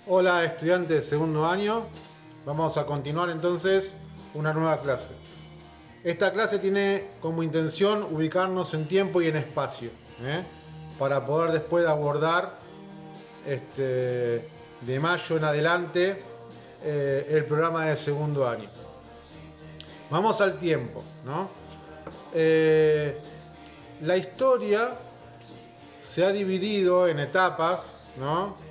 Hola estudiantes de segundo año, vamos a continuar entonces una nueva clase. Esta clase tiene como intención ubicarnos en tiempo y en espacio, para poder después abordar de mayo en adelante el programa de segundo año. Vamos al tiempo, ¿no? La historia se ha dividido en etapas, ¿no?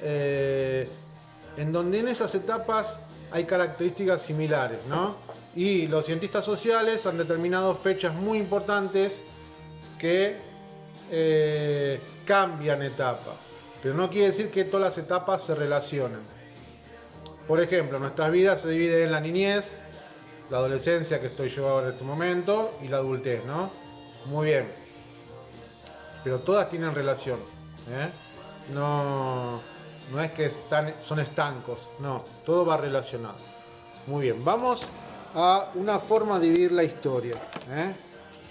En donde en esas etapas hay características similares, ¿no? Y los cientistas sociales han determinado fechas muy importantes que cambian etapas, pero no quiere decir que todas las etapas se relacionen. Por ejemplo, nuestras vidas se dividen en la niñez, la adolescencia, que estoy yo ahora en este momento, y la adultez, ¿no? Muy bien. Pero todas tienen relación, ¿eh? No es que son estancos, no, todo va relacionado. Muy bien, vamos a una forma de vivir la historia,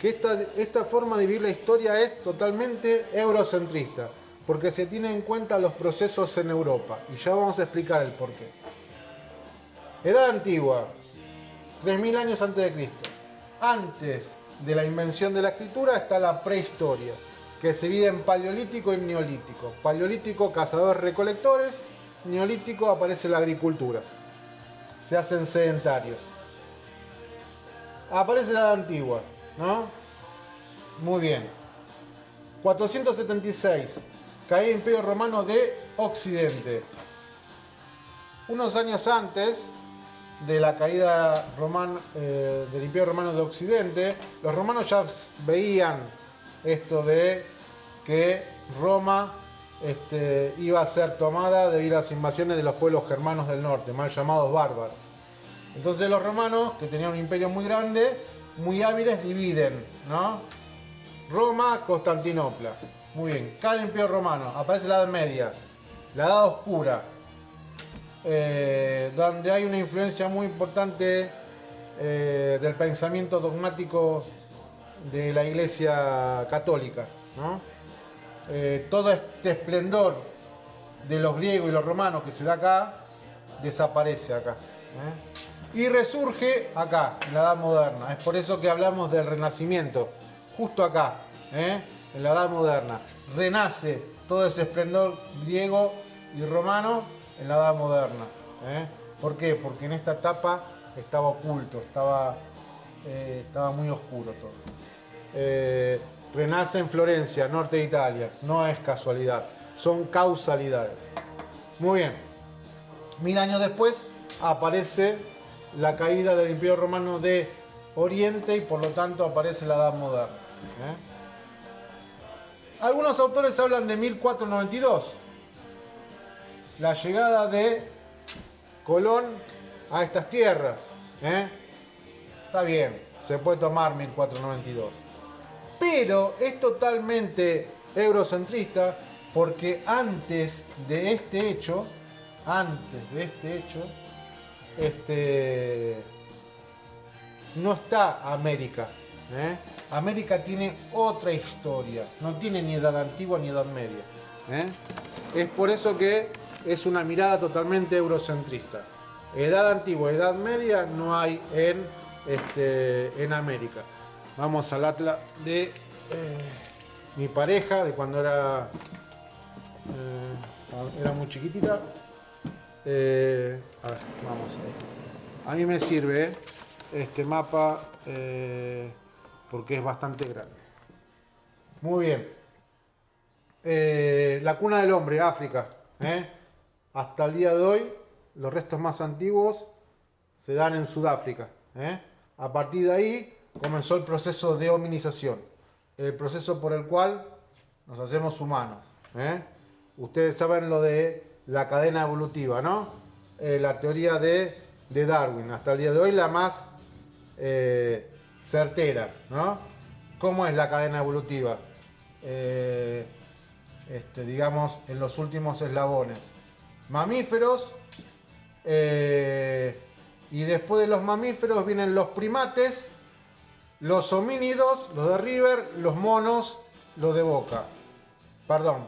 que esta forma de vivir la historia es totalmente eurocentrista, porque se tiene en cuenta los procesos en Europa, y ya vamos a explicar el porqué. Edad antigua, 3000 años antes de Cristo. Antes de la invención de la escritura está la prehistoria, que se divide en paleolítico y neolítico. Paleolítico, cazadores-recolectores. Neolítico, aparece la agricultura. Se hacen sedentarios. Aparece la edad antigua, ¿no? Muy bien. 476. Caída del Imperio Romano de Occidente. Unos años antes de la caída del Imperio Romano de Occidente, los romanos ya veían esto de que Roma iba a ser tomada debido a las invasiones de los pueblos germanos del norte, mal llamados bárbaros. Entonces los romanos, que tenían un imperio muy grande, muy hábiles, dividen, ¿no? Roma, Constantinopla. Muy bien, cae el Imperio Romano, aparece la Edad Media, la Edad Oscura, donde hay una influencia muy importante del pensamiento dogmático de la Iglesia Católica, ¿no? Todo este esplendor de los griegos y los romanos que se da acá, desaparece acá, y resurge acá, en la Edad Moderna. Es por eso que hablamos del Renacimiento, justo acá, en la Edad Moderna. Renace todo ese esplendor griego y romano en la Edad Moderna. ¿Por qué? Porque en esta etapa estaba oculto, estaba muy oscuro todo. Renace en Florencia, norte de Italia. No es casualidad, son causalidades. Muy bien. 1000 años después aparece la caída del Imperio Romano de Oriente y por lo tanto aparece la Edad Moderna. Algunos autores hablan de 1492. La llegada de Colón a estas tierras. Está bien, se puede tomar 1492. Pero es totalmente eurocentrista porque antes de este hecho, no está América. América tiene otra historia, no tiene ni edad antigua ni edad media. Es por eso que es una mirada totalmente eurocentrista. Edad antigua, edad media no hay en América. Vamos al atlas de mi pareja, de cuando era muy chiquitita. A ver, vamos a mí me sirve este mapa porque es bastante grande. Muy bien. La cuna del hombre, África. Hasta el día de hoy, los restos más antiguos se dan en Sudáfrica. A partir de ahí comenzó el proceso de hominización, el proceso por el cual nos hacemos humanos. Ustedes saben lo de la cadena evolutiva, ¿no? La teoría de Darwin, hasta el día de hoy la más certera, ¿no? ¿Cómo es la cadena evolutiva? Digamos, en los últimos eslabones. Mamíferos, y después de los mamíferos vienen los primates, los homínidos, los de River, los monos, los de Boca. Perdón.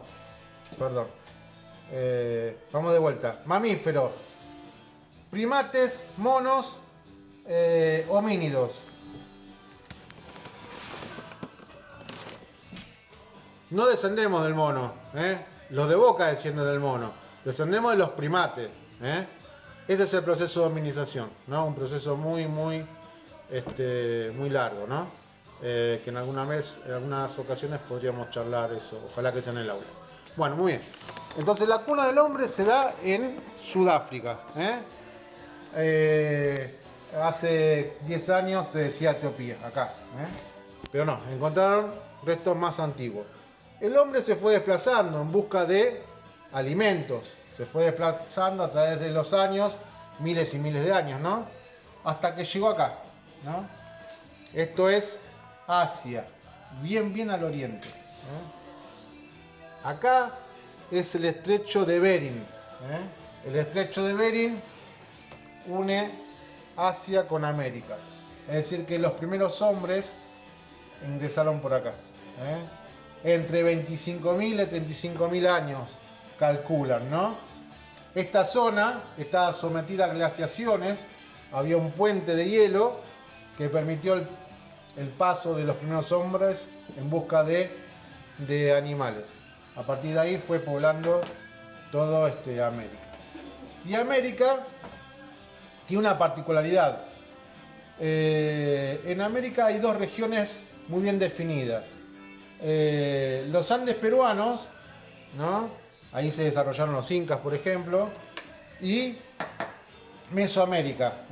Vamos de vuelta. Mamífero. Primates, monos, homínidos. No descendemos del mono, los de Boca descienden del mono, descendemos de los primates. Ese es el proceso de hominización, ¿no? Un proceso muy largo, ¿no? Que en algunas ocasiones podríamos charlar eso, ojalá que sea en el aula. Bueno, muy bien. Entonces la cuna del hombre se da en Sudáfrica. Hace 10 años se decía Etiopía, acá. Pero no, encontraron restos más antiguos. El hombre se fue desplazando en busca de alimentos. Se fue desplazando a través de los años, miles y miles de años, ¿no? Hasta que llegó acá, ¿no? Esto es Asia, bien al oriente. Acá es el estrecho de Bering. El estrecho de Bering une Asia con América. Es decir, que los primeros hombres ingresaron por acá. Entre 25.000 y 35.000 años calculan, ¿no? Esta zona estaba sometida a glaciaciones, había un puente de hielo que permitió el paso de los primeros hombres en busca de animales. A partir de ahí fue poblando todo América. Y América tiene una particularidad. En América hay dos regiones muy bien definidas. Los Andes peruanos, ¿no? Ahí se desarrollaron los incas, por ejemplo, y Mesoamérica,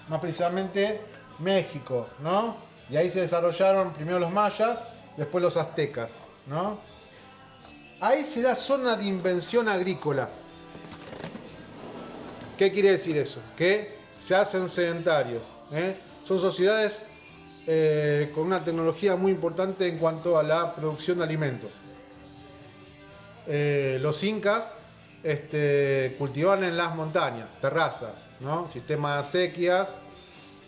más precisamente México, ¿no? Y ahí se desarrollaron primero los mayas, después los aztecas, ¿no? Ahí se da zona de invención agrícola. ¿Qué quiere decir eso? Que se hacen sedentarios, Son sociedades con una tecnología muy importante en cuanto a la producción de alimentos. Los incas cultivaban en las montañas, terrazas, ¿no? Sistemas de acequias,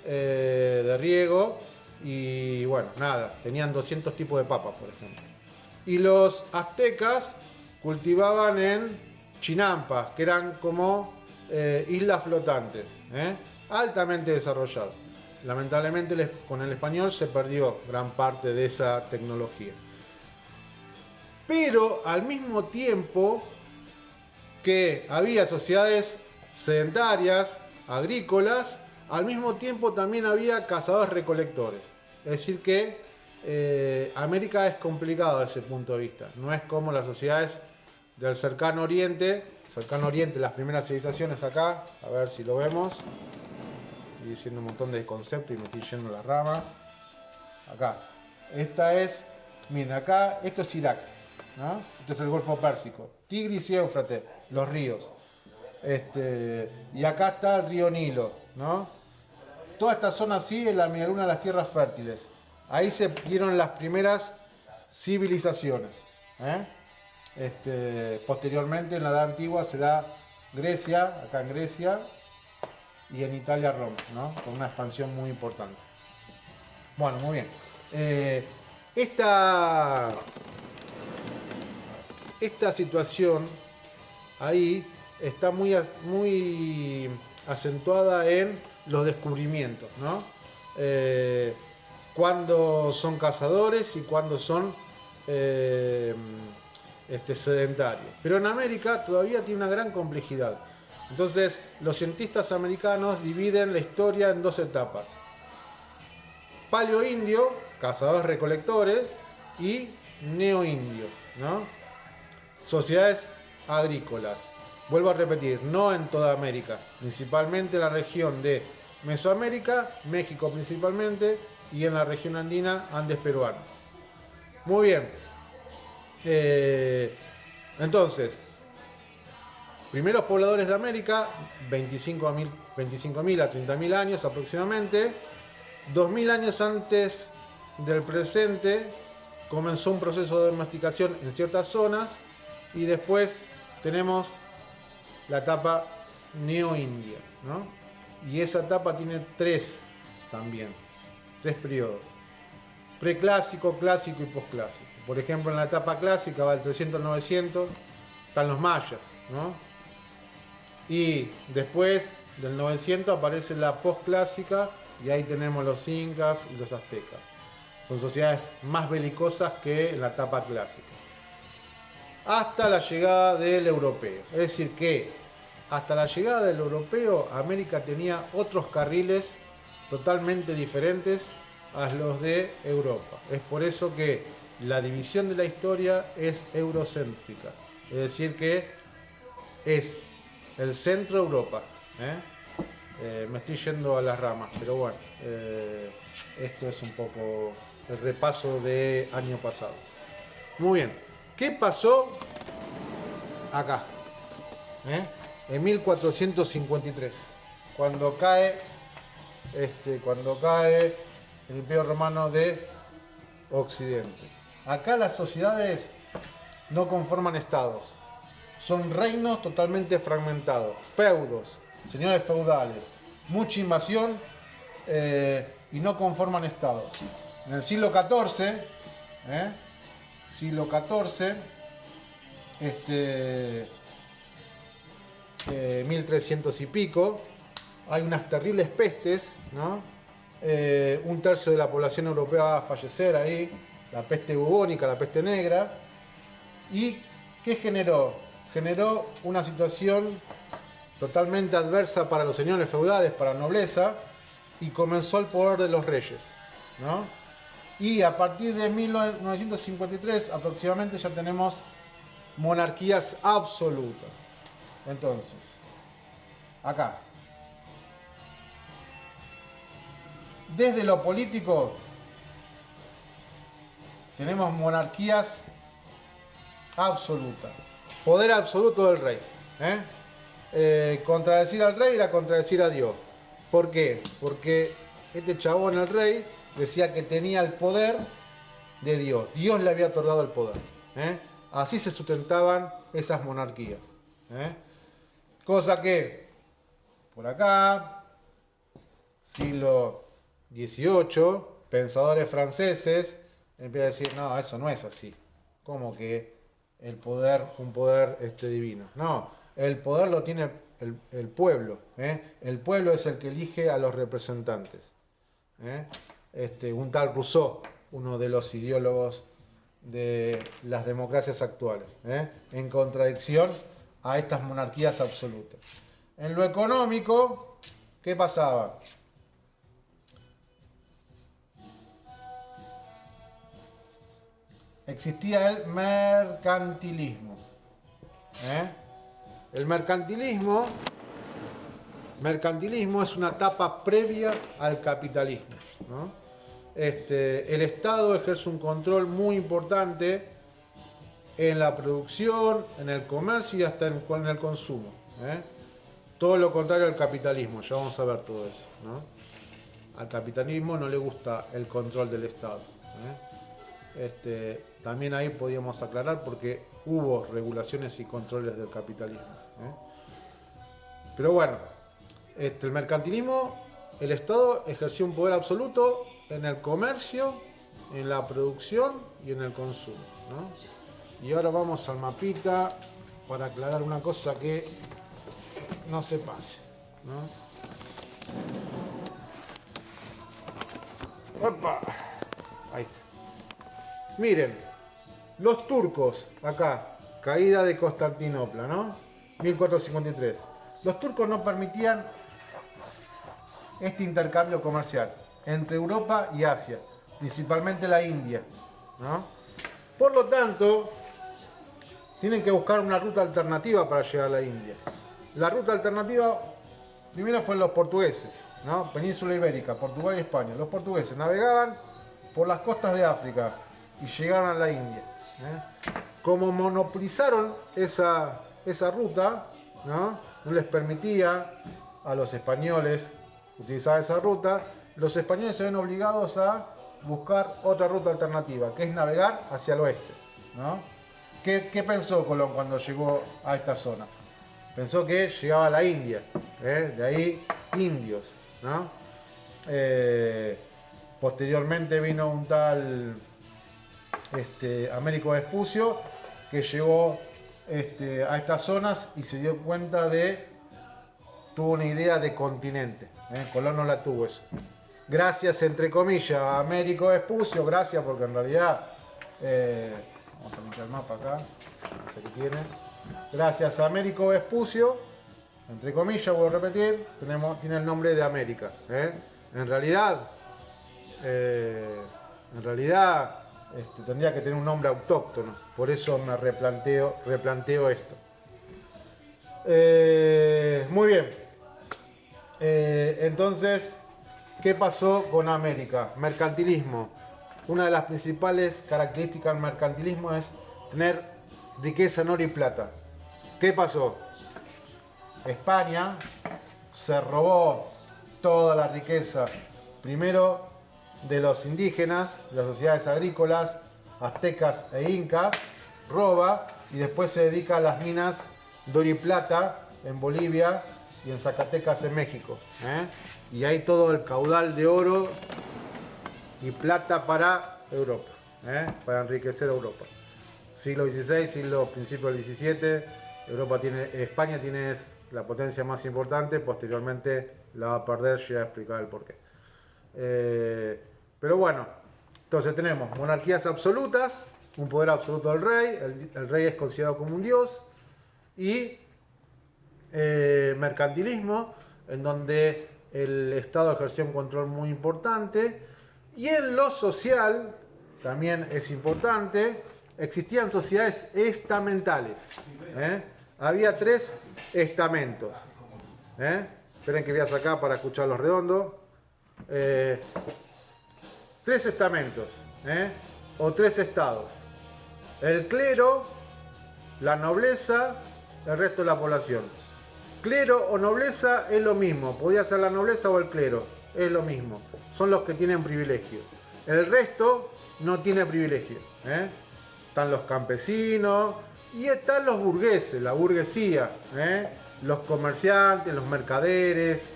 de riego y bueno, nada, tenían 200 tipos de papas, por ejemplo. Y los aztecas cultivaban en chinampas, que eran como islas flotantes, altamente desarrollados. Lamentablemente con el español se perdió gran parte de esa tecnología. Pero al mismo tiempo que había sociedades sedentarias, agrícolas, al mismo tiempo también había cazadores-recolectores. Es decir que América es complicado desde ese punto de vista. No es como las sociedades del cercano oriente. Las primeras civilizaciones acá, a ver si lo vemos. Estoy diciendo un montón de conceptos y me estoy yendo a la rama. Acá. Miren, acá, esto es Irak, ¿no? Esto es el Golfo Pérsico. Tigris y Éufrates, los ríos. Y acá está el río Nilo, ¿no? Toda esta zona así es la medialuna de las tierras fértiles. Ahí se dieron las primeras civilizaciones. Posteriormente, en la Edad Antigua, se da Grecia, acá en Grecia, y en Italia, Roma, ¿no? Con una expansión muy importante. Bueno, muy bien. Esta situación ahí está muy acentuada en los descubrimientos, ¿no? Cuando son cazadores y cuando son sedentarios. Pero en América todavía tiene una gran complejidad. Entonces, los cientistas americanos dividen la historia en dos etapas. Paleoindio, cazadores-recolectores, y neoindio, ¿no? Sociedades agrícolas. Vuelvo a repetir, no en toda América, principalmente en la región de Mesoamérica, México principalmente, y en la región andina, Andes peruanos. Muy bien. Entonces, primeros pobladores de América, 25.000 a 30.000 años aproximadamente. 2.000 años antes del presente comenzó un proceso de domesticación en ciertas zonas y después tenemos la etapa neoindia, ¿no? Y esa etapa tiene tres periodos: preclásico, clásico y posclásico. Por ejemplo, en la etapa clásica va del 300 al 900, están los mayas, ¿no? Y después del 900 aparece la posclásica y ahí tenemos los incas y los aztecas. Son sociedades más belicosas que en la etapa clásica. Hasta la llegada del europeo. Es decir que hasta la llegada del europeo, América tenía otros carriles totalmente diferentes a los de Europa. Es por eso que la división de la historia es eurocéntrica. Es decir que es el centro de Europa. Me estoy yendo a las ramas, pero bueno, esto es un poco el repaso de año pasado. Muy bien, ¿qué pasó acá? En 1453, cuando cae el Imperio Romano de Occidente. Acá las sociedades no conforman estados, son reinos totalmente fragmentados, feudos, señores feudales, mucha invasión y no conforman estados. En el siglo XIV, siglo XIV, 1300 y pico, hay unas terribles pestes, ¿no? Un tercio de la población europea va a fallecer ahí, la peste bubónica, la peste negra. ¿Y qué generó? Generó una situación totalmente adversa para los señores feudales, para la nobleza, y comenzó el poder de los reyes, ¿no? Y a partir de 1953 aproximadamente ya tenemos monarquías absolutas. Entonces, acá, desde lo político, tenemos monarquías absolutas. Poder absoluto del rey. Contradecir al rey era contradecir a Dios. ¿Por qué? Porque este chabón, el rey, decía que tenía el poder de Dios. Dios le había otorgado el poder. Así se sustentaban esas monarquías. Cosa que, por acá, siglo XVIII, pensadores franceses empiezan a decir, no, eso no es así. ¿Cómo que el poder, un poder divino? No, el poder lo tiene el pueblo. El pueblo es el que elige a los representantes. Un tal Rousseau, uno de los ideólogos de las democracias actuales, en contradicción a estas monarquías absolutas. En lo económico, ¿qué pasaba? Existía el mercantilismo. El mercantilismo es una etapa previa al capitalismo, ¿no? El Estado ejerce un control muy importante en la producción, en el comercio y hasta en el consumo. Todo lo contrario al capitalismo, ya vamos a ver todo eso, ¿no? Al capitalismo no le gusta el control del Estado. También ahí podíamos aclarar porque hubo regulaciones y controles del capitalismo. Pero bueno, el mercantilismo, el Estado ejerció un poder absoluto en el comercio, en la producción y en el consumo, ¿no? Y ahora vamos al mapita para aclarar una cosa que no se pase, ¿no? ¡Opa! Ahí está. Miren, los turcos, acá, caída de Constantinopla, ¿no? 1453. Los turcos no permitían este intercambio comercial entre Europa y Asia, principalmente la India, ¿no? Por lo tanto, tienen que buscar una ruta alternativa para llegar a la India. La ruta alternativa, primero fueron los portugueses, ¿no? Península Ibérica, Portugal y España. Los portugueses navegaban por las costas de África y llegaron a la India. Como monopolizaron esa ruta, ¿no? No les permitía a los españoles utilizar esa ruta, los españoles se ven obligados a buscar otra ruta alternativa, que es navegar hacia el oeste, ¿no? ¿Qué pensó Colón cuando llegó a esta zona? Pensó que llegaba a la India, de ahí indios, ¿no? Posteriormente vino un tal Américo Vespucio que llegó a estas zonas y se dio cuenta tuvo una idea de continente. Colón no la tuvo eso. Gracias, entre comillas, a Américo Vespucio, gracias porque en realidad, vamos a limpiar el mapa acá, no sé qué tiene. Gracias a Américo Vespucio, entre comillas, voy a repetir, tiene el nombre de América. En realidad, tendría que tener un nombre autóctono, por eso me replanteo esto. Muy bien. Entonces, ¿qué pasó con América? Mercantilismo. Una de las principales características del mercantilismo es tener riqueza en oro y plata. ¿Qué pasó? España se robó toda la riqueza, primero de los indígenas, de las sociedades agrícolas, aztecas e incas, roba y después se dedica a las minas de oro y plata en Bolivia y en Zacatecas en México. Y hay todo el caudal de oro y plata para Europa, para enriquecer a Europa. Siglo XVI, principio del XVII, España tiene la potencia más importante, posteriormente la va a perder, ya voy a explicar el porqué. Pero bueno, entonces tenemos monarquías absolutas, un poder absoluto del rey, el rey es considerado como un dios, y mercantilismo, en donde el Estado ejerció un control muy importante, y en lo social, también es importante, existían sociedades estamentales. Había 3 estamentos. Esperen que voy a sacar para escuchar los redondos. 3 estamentos, o 3 estados. El clero, la nobleza, el resto de la población. Clero o nobleza es lo mismo, podía ser la nobleza o el clero, es lo mismo. Son los que tienen privilegio. El resto no tiene privilegio. Están los campesinos y están los burgueses, la burguesía, los comerciantes, los mercaderes,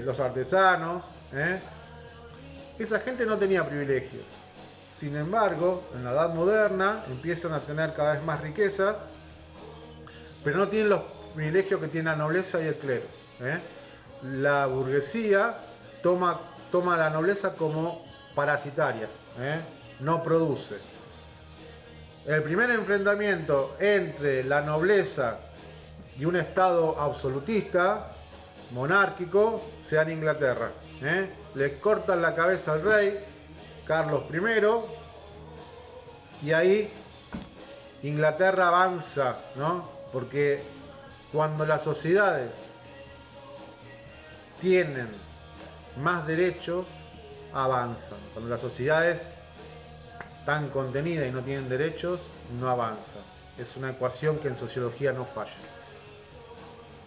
los artesanos. Esa gente no tenía privilegios. Sin embargo, en la Edad Moderna empiezan a tener cada vez más riquezas, pero no tienen los privilegios que tiene la nobleza y el clero. La burguesía toma la nobleza como parasitaria, no produce. El primer enfrentamiento entre la nobleza y un estado absolutista, monárquico, se da en Inglaterra. Le cortan la cabeza al rey, Carlos I, y ahí Inglaterra avanza, ¿no? Porque cuando las sociedades tienen más derechos, avanzan. Cuando las sociedades están contenidas y no tienen derechos, no avanzan. Es una ecuación que en sociología no falla.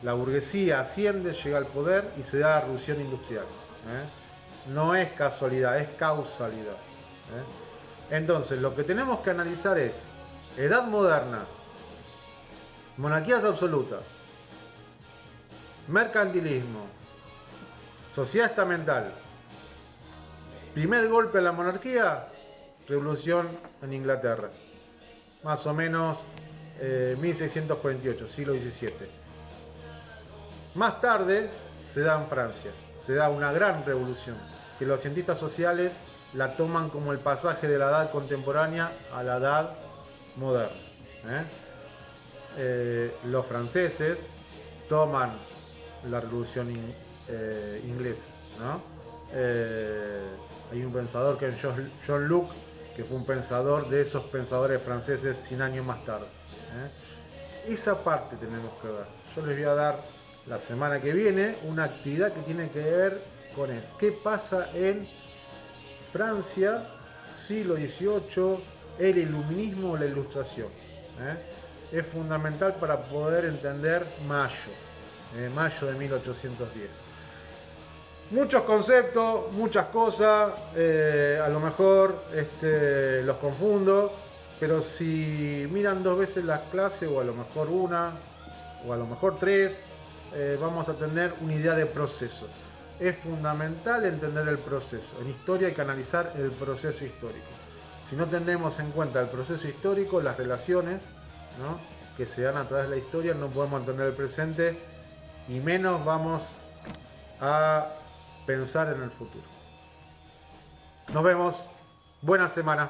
La burguesía asciende, llega al poder y se da la revolución industrial. No es casualidad, es causalidad. Entonces, lo que tenemos que analizar es Edad Moderna, monarquías absolutas, mercantilismo, sociedad estamental. Primer golpe a la monarquía, revolución en Inglaterra. Más o menos 1648, siglo XVII. Más tarde se da en Francia, se da una gran revolución, que los cientistas sociales la toman como el pasaje de la edad contemporánea a la edad moderna. Los franceses toman la revolución inglesa, ¿no? Hay un pensador que es John Locke, que fue un pensador de esos pensadores franceses 100 años más tarde. Esa parte tenemos que ver. Yo les voy a dar la semana que viene una actividad que tiene que ver con eso. ¿Qué pasa en Francia, siglo XVIII, el iluminismo o la ilustración? Es fundamental para poder entender mayo de 1810. Muchos conceptos, muchas cosas, a lo mejor los confundo, pero si miran 2 veces las clases, o a lo mejor una, o a lo mejor 3, vamos a tener una idea de proceso. Es fundamental entender el proceso. En historia hay que analizar el proceso histórico. Si no tenemos en cuenta el proceso histórico, las relaciones, ¿no?, que se dan a través de la historia, no podemos entender el presente y menos vamos a pensar en el futuro. Nos vemos. Buena semana.